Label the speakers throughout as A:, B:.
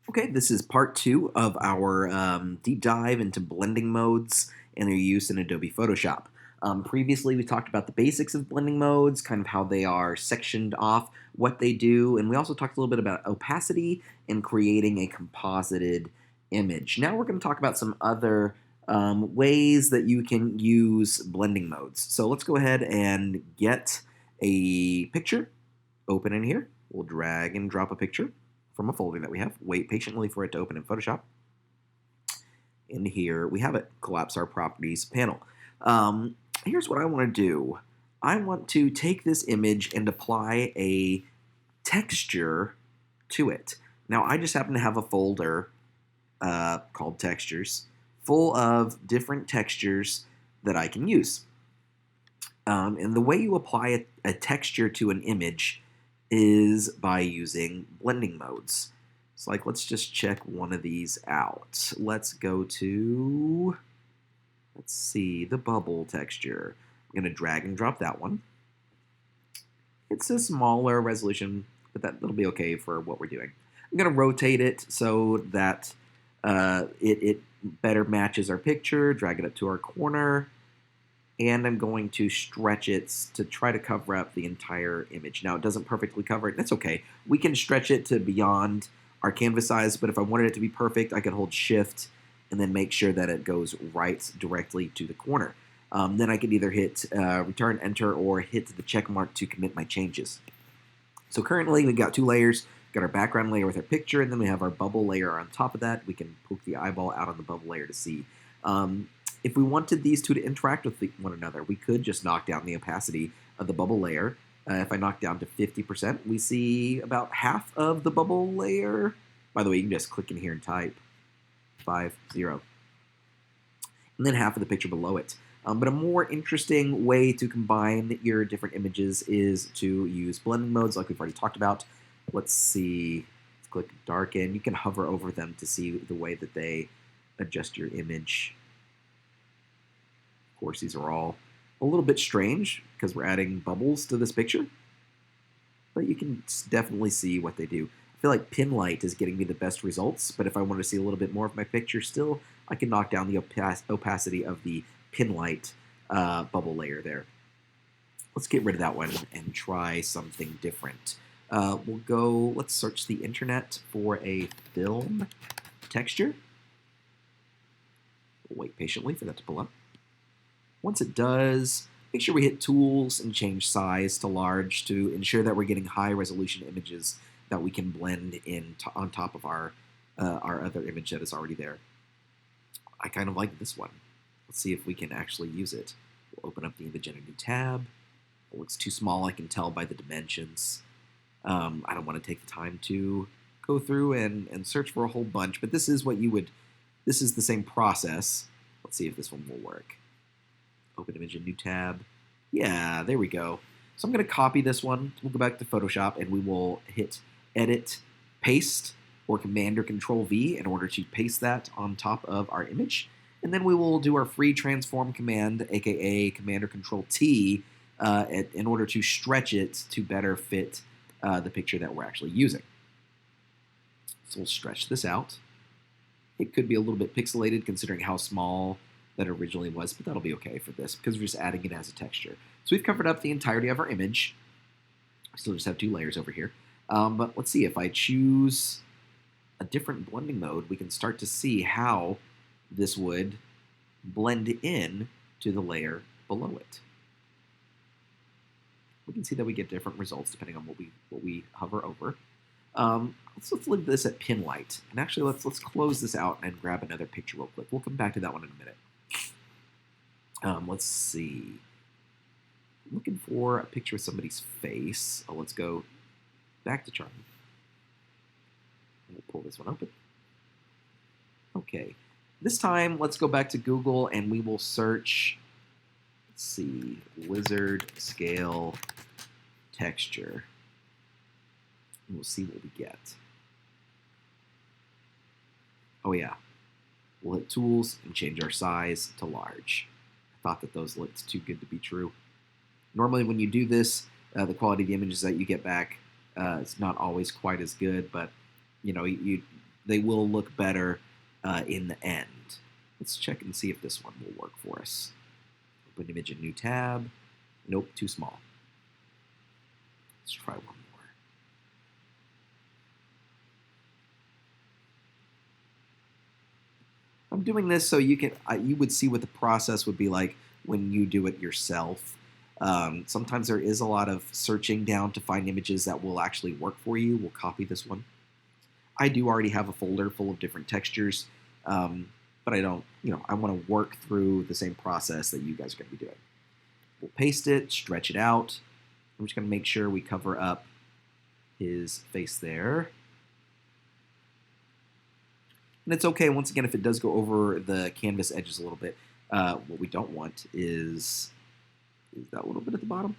A: Okay, this is part two of our deep dive into blending modes and their use in Adobe Photoshop. Previously, we talked about the basics of blending modes, kind of how they are sectioned off, what they do, and we also talked a little bit about opacity and creating a composited image. Now we're going to talk about some other ways that you can use blending modes. So let's go ahead and get a picture, open in here. We'll drag and drop a picture from a folder that we have. Wait patiently for it to open in Photoshop. In here, we have it. Collapse our properties panel. Here's what I want to do. I want to take this image and apply a texture to it. Now, I just happen to have a folder called Textures, full of different textures that I can use. And the way you apply a texture to an image is by using blending modes. So let's just check one of these out. Let's go to, let's see, the bubble texture. I'm going to drag and drop that one. It's a smaller resolution, but that'll be okay for what we're doing. I'm going to rotate it so that it better matches our picture, drag it up to our corner, and I'm going to stretch it to try to cover up the entire image. Now, it doesn't perfectly cover it. That's okay. We can stretch it to beyond our canvas size, but if I wanted it to be perfect, I could hold Shift and then make sure that it goes right directly to the corner. Then I could either hit Return, Enter, or hit the check mark to commit my changes. So currently, we've got two layers. We've got our background layer with our picture, and then we have our bubble layer on top of that. We can poke the eyeball out on the bubble layer to see. If we wanted these two to interact with one another, we could just knock down the opacity of the bubble layer. If I knock down to 50%, we see about half of the bubble layer. By the way, you can just click in here and type 50. And then half of the picture below it. But a more interesting way to combine your different images is to use blending modes like we've already talked about. Let's see. Let's click Darken. You can hover over them to see the way that they adjust your image. Of course, these are all a little bit strange because we're adding bubbles to this picture, but you can definitely see what they do. I feel like pin light is getting me the best results, but if I want to see a little bit more of my picture still, I can knock down the opacity of the pin light bubble layer there. Let's get rid of that one and try something different. Let's search the internet for a film texture. We'll wait patiently for that to pull up. Once it does, make sure we hit Tools and change Size to Large to ensure that we're getting high resolution images that we can blend in on top of our other image that is already there. I kind of like this one. Let's see if we can actually use it. We'll open up the image in a new tab. It looks too small, I can tell by the dimensions. I don't want to take the time to go through and search for a whole bunch, but this is this is the same process. Let's see if this one will work. Open image in new tab. Yeah, there we go. So I'm going to copy this one. We'll go back to Photoshop and we will hit Edit, Paste, or Command or Control V in order to paste that on top of our image. And then we will do our free transform command, aka Command or Control T, in order to stretch it to better fit the picture that we're actually using. So we'll stretch this out. It could be a little bit pixelated considering how small that originally was, but that'll be okay for this because we're just adding it as a texture. So we've covered up the entirety of our image. I still just have two layers over here. But let's see, if I choose a different blending mode, we can start to see how this would blend in to the layer below it. We can see that we get different results depending on what we hover over. Let's leave this at pin light. And actually, let's close this out and grab another picture real quick. We'll come back to that one in a minute. Let's see. I'm looking for a picture of somebody's face. Let's go back to Charlie. We'll pull this one open. Okay. This time, let's go back to Google and we will search, let's see, lizard scale texture. And we'll see what we get. Oh yeah. We'll hit Tools and change our size to large. I thought that those looked too good to be true. Normally when you do this, the quality of the images that you get back is not always quite as good, but you they will look better in the end. Let's check and see if this one will work for us. Open image in new tab. Nope, too small. Let's try one more. I'm doing this so you would see what the process would be like when you do it yourself. Sometimes there is a lot of searching down to find images that will actually work for you. We'll copy this one. I do already have a folder full of different textures, but I don't, I want to work through the same process that you guys are going to be doing. We'll paste it, stretch it out. I'm just going to make sure we cover up his face there. And it's okay, once again, if it does go over the canvas edges a little bit. What we don't want is that little bit at the bottom,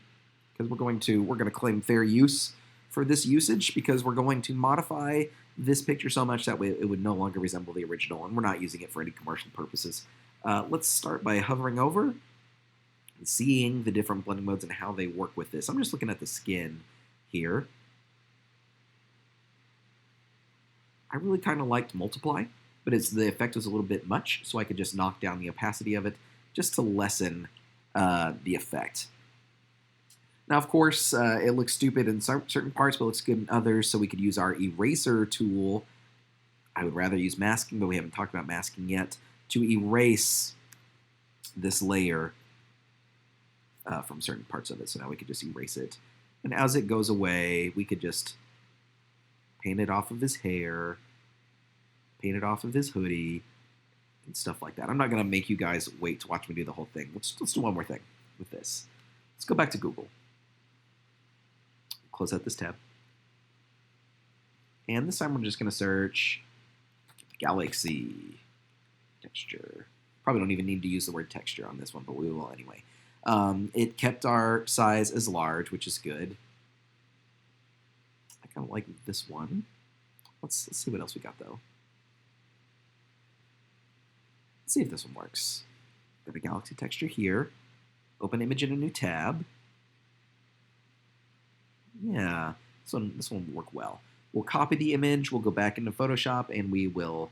A: because we're going to claim fair use for this usage, because we're going to modify this picture so much that way it would no longer resemble the original, and we're not using it for any commercial purposes. Let's start by hovering over and seeing the different blending modes and how they work with this. I'm just looking at the skin here. I really kind of liked multiply, but the effect was a little bit much, so I could just knock down the opacity of it just to lessen the effect. Now, of course, it looks stupid in certain parts, but looks good in others, so we could use our eraser tool. I would rather use masking, but we haven't talked about masking yet, to erase this layer from certain parts of it. So now we could just erase it. And as it goes away, we could just paint it off of his hair, paint it off of his hoodie, and stuff like that. I'm not going to make you guys wait to watch me do the whole thing. Let's do one more thing with this. Let's go back to Google. Close out this tab. And this time we're just going to search galaxy texture. Probably don't even need to use the word texture on this one, but we will anyway. It kept our size as large, which is good. I kind of like this one. Let's see what else we got, though. Let's see if this one works. Got a galaxy texture here. Open image in a new tab. Yeah, this one will work well. We'll copy the image, we'll go back into Photoshop, and we will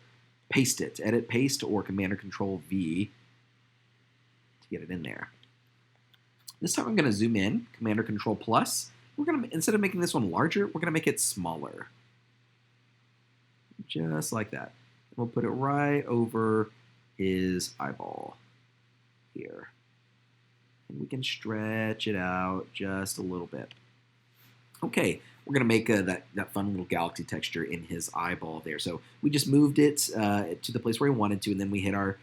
A: paste it. Edit, paste, or Command or Control V to get it in there. This time I'm going to zoom in, Command or Control plus. We're going to, instead of making this one larger, we're going to make it smaller. Just like that. We'll put it right over his eyeball here. And we can stretch it out just a little bit. Okay, we're going to make that fun little galaxy texture in his eyeball there. So we just moved it to the place where we wanted to, and then we hit our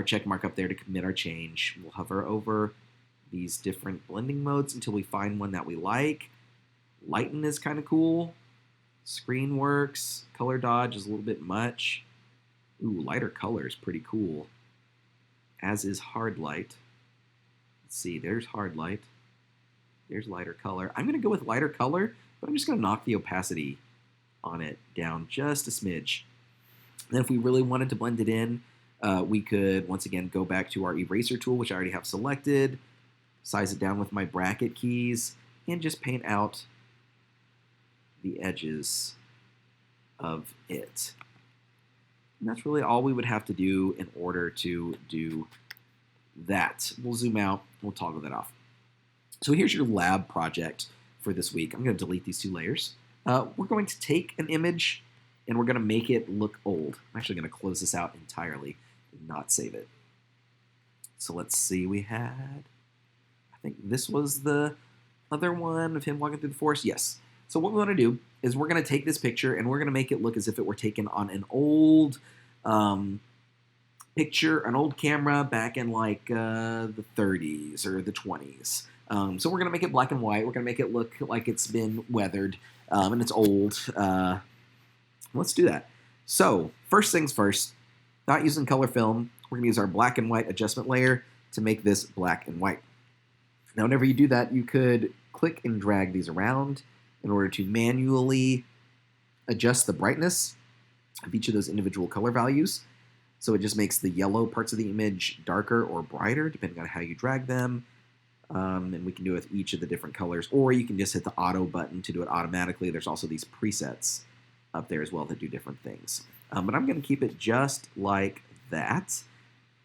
A: check mark up there to commit our change. We'll hover over these different blending modes until we find one that we like. Lighten is kind of cool. Screen works. Color dodge is a little bit much. Ooh, lighter color is pretty cool. As is hard light. Let's see, there's hard light. There's lighter color. I'm going to go with lighter color, but I'm just going to knock the opacity on it down just a smidge. And then if we really wanted to blend it in, we could, once again, go back to our eraser tool, which I already have selected, size it down with my bracket keys, and just paint out the edges of it. And that's really all we would have to do in order to do that. We'll zoom out, we'll toggle that off. So here's your lab project for this week. I'm going to delete these two layers. We're going to take an image and we're going to make it look old. I'm actually going to close this out entirely and not save it. So let's see, we had, I think this was the other one of him walking through the forest. Yes. So what we want to do is we're going to take this picture and we're going to make it look as if it were taken on an old picture, an old camera back in like the 30s or the 20s. So we're going to make it black and white. We're going to make it look like it's been weathered and it's old. Let's do that. So first things first, not using color film, we're going to use our black and white adjustment layer to make this black and white. Now, whenever you do that, you could click and drag these around in order to manually adjust the brightness of each of those individual color values. So it just makes the yellow parts of the image darker or brighter, depending on how you drag them. And we can do it with each of the different colors, or you can just hit the auto button to do it automatically. There's also these presets up there as well that do different things. But I'm going to keep it just like that.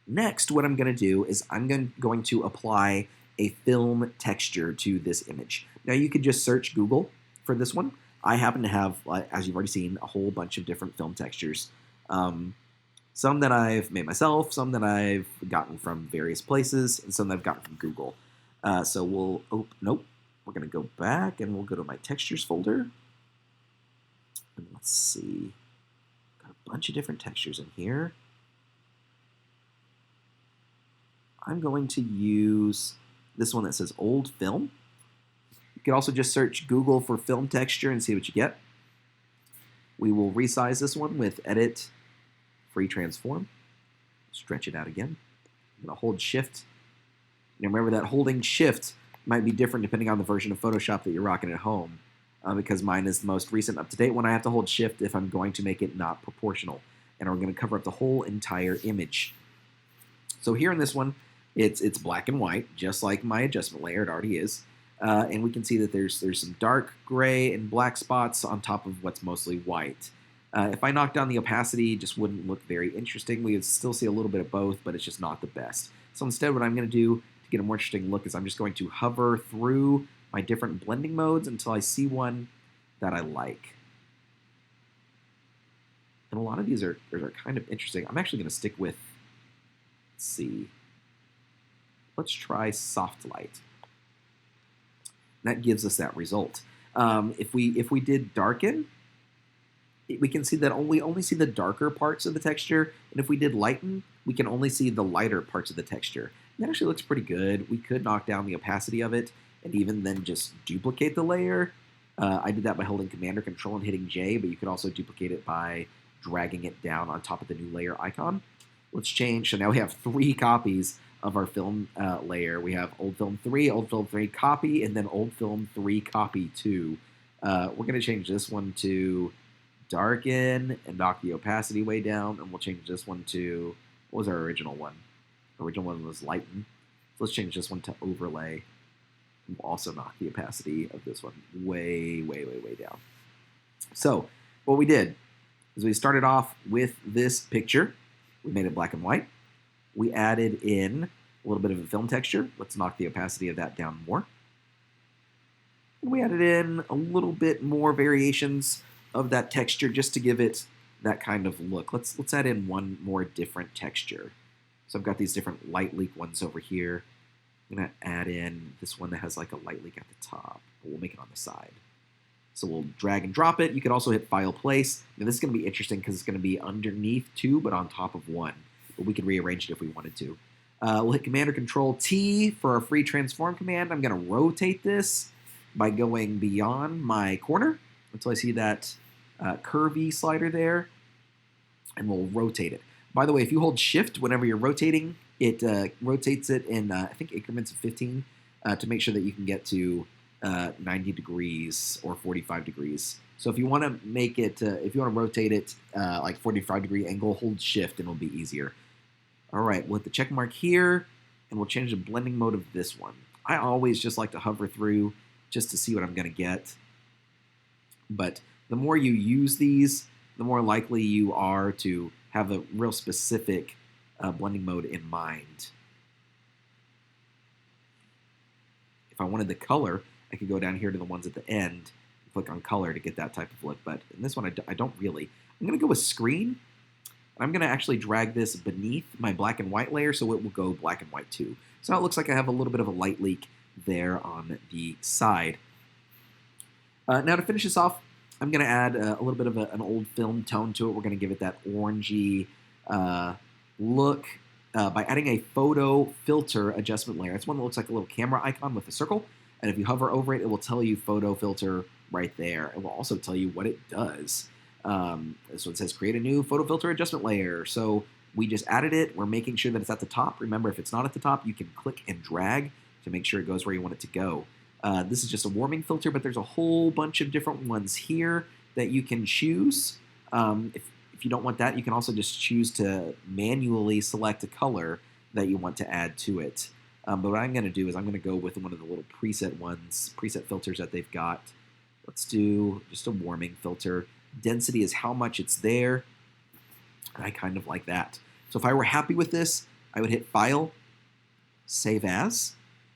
A: Next, what I'm going to do is I'm going to apply a film texture to this image. Now, you could just search Google for this one. I happen to have, as you've already seen, a whole bunch of different film textures. Some that I've made myself, some that I've gotten from various places, and some that I've gotten from Google. So we'll, nope, we're going to go back and we'll go to my textures folder. And let's see, got a bunch of different textures in here. I'm going to use this one that says old film. You can also just search Google for film texture and see what you get. We will resize this one with edit, free transform, stretch it out again. I'm going to hold shift. Now remember that holding shift might be different depending on the version of Photoshop that you're rocking at home, because mine is the most recent up-to-date one. I have to hold shift if I'm going to make it not proportional. And we're going to cover up the whole entire image. So here in this one, it's black and white, just like my adjustment layer. It already is. And we can see that there's some dark gray and black spots on top of what's mostly white. If I knock down the opacity, it just wouldn't look very interesting. We would still see a little bit of both, but it's just not the best. So instead, what I'm going to do to get a more interesting look is I'm just going to hover through my different blending modes until I see one that I like. And a lot of these are kind of interesting. I'm actually going to stick with, let's see, let's try soft light. That gives us that result. If we did darken, we can see that we only see the darker parts of the texture, and if we did lighten, we can only see the lighter parts of the texture. And that actually looks pretty good. We could knock down the opacity of it, and even then just duplicate the layer. I did that by holding Command or Control and hitting J, but you could also duplicate it by dragging it down on top of the new layer icon. Let's change. So now we have 3 copies of our film layer. We have old film 3, old film 3 copy, and then old film 3 copy 2. We're going to change this one to darken and knock the opacity way down, and we'll change this one to, what was our original one? The original one was lighten. So let's change this one to overlay. And we'll also knock the opacity of this one way, way, way, way down. So what we did is we started off with this picture. We made it black and white. We added in a little bit of a film texture. Let's knock the opacity of that down more. And we added in a little bit more variations of that texture just to give it that kind of look. Let's add in one more different texture. So I've got these different light leak ones over here. I'm going to add in this one that has like a light leak at the top, but we'll make it on the side. So we'll drag and drop it. You could also hit File Place. Now this is going to be interesting because it's going to be underneath 2, but on top of 1. But we could rearrange it if we wanted to. We'll hit Command or Control T for our free transform command. I'm going to rotate this by going beyond my corner until I see that curvy slider there, and we'll rotate it. By the way, if you hold Shift whenever you're rotating, it rotates it in, I think, increments of 15 to make sure that you can get to 90 degrees or 45 degrees. So if you want to make it, if you want to rotate it like 45-degree angle, hold Shift and it'll be easier. All right, we'll hit the check mark here, and we'll change the blending mode of this one. I always just like to hover through just to see what I'm going to get. But the more you use these, the more likely you are to have a real specific blending mode in mind. If I wanted the color, I could go down here to the ones at the end and click on color to get that type of look. But in this one, I don't really. I'm going to go with screen. I'm going to actually drag this beneath my black and white layer so it will go black and white too. So now it looks like I have a little bit of a light leak there on the side. Now to finish this off, I'm going to add a little bit of an old film tone to it. We're going to give it that orangey look by adding a photo filter adjustment layer. It's one that looks like a little camera icon with a circle. And if you hover over it, it will tell you photo filter right there. It will also tell you what it does. This one says create a new photo filter adjustment layer. So we just added it. We're making sure that it's at the top. Remember, if it's not at the top, you can click and drag to make sure it goes where you want it to go. This is just a warming filter, but there's a whole bunch of different ones here that you can choose. If you don't want that, you can also just choose to manually select a color that you want to add to it. But what I'm going to do is I'm going to go with one of the little preset filters that they've got. Let's do just a warming filter. Density is how much it's there. And I kind of like that. So if I were happy with this, I would hit File, Save As.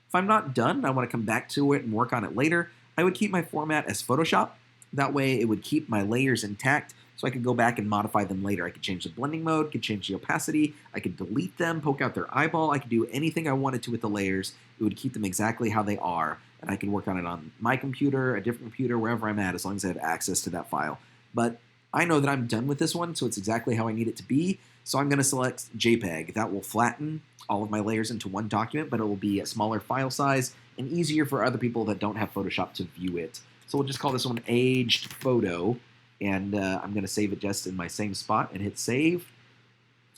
A: If I'm not done, I want to come back to it and work on it later, I would keep my format as Photoshop. That way it would keep my layers intact, so I could go back and modify them later. I could change the blending mode, could change the opacity, I could delete them, poke out their eyeball, I could do anything I wanted to with the layers. It would keep them exactly how they are, and I could work on it on my computer, a different computer, wherever I'm at, as long as I have access to that file. But I know that I'm done with this one, so it's exactly how I need it to be. So I'm going to select JPEG. That will flatten all of my layers into one document, but it will be a smaller file size and easier for other people that don't have Photoshop to view it. So we'll just call this one Aged Photo, and I'm going to save it just in my same spot and hit Save.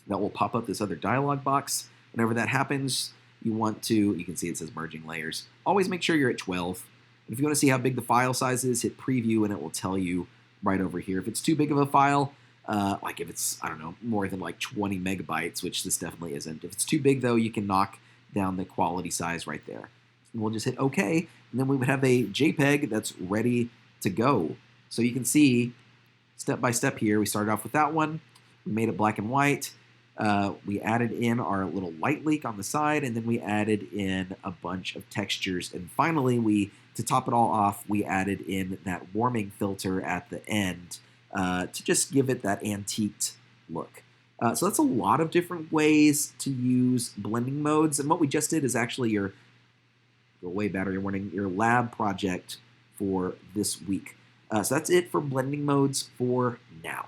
A: That will pop up this other dialog box. Whenever that happens, you can see it says Merging Layers. Always make sure you're at 12. And if you want to see how big the file size is, hit Preview, and it will tell you right over here. If it's too big of a file, like if it's, I don't know, more than like 20 megabytes, which this definitely isn't. If it's too big, though, you can knock down the quality size right there. And we'll just hit OK, and then we would have a JPEG that's ready to go. So you can see, step by step here, we started off with that one. We made it black and white. We added in our little light leak on the side, and then we added in a bunch of textures. And finally, to top it all off, we added in that warming filter at the end to just give it that antiqued look. So that's a lot of different ways to use blending modes. And what we just did is actually your lab project for this week. So that's it for blending modes for now.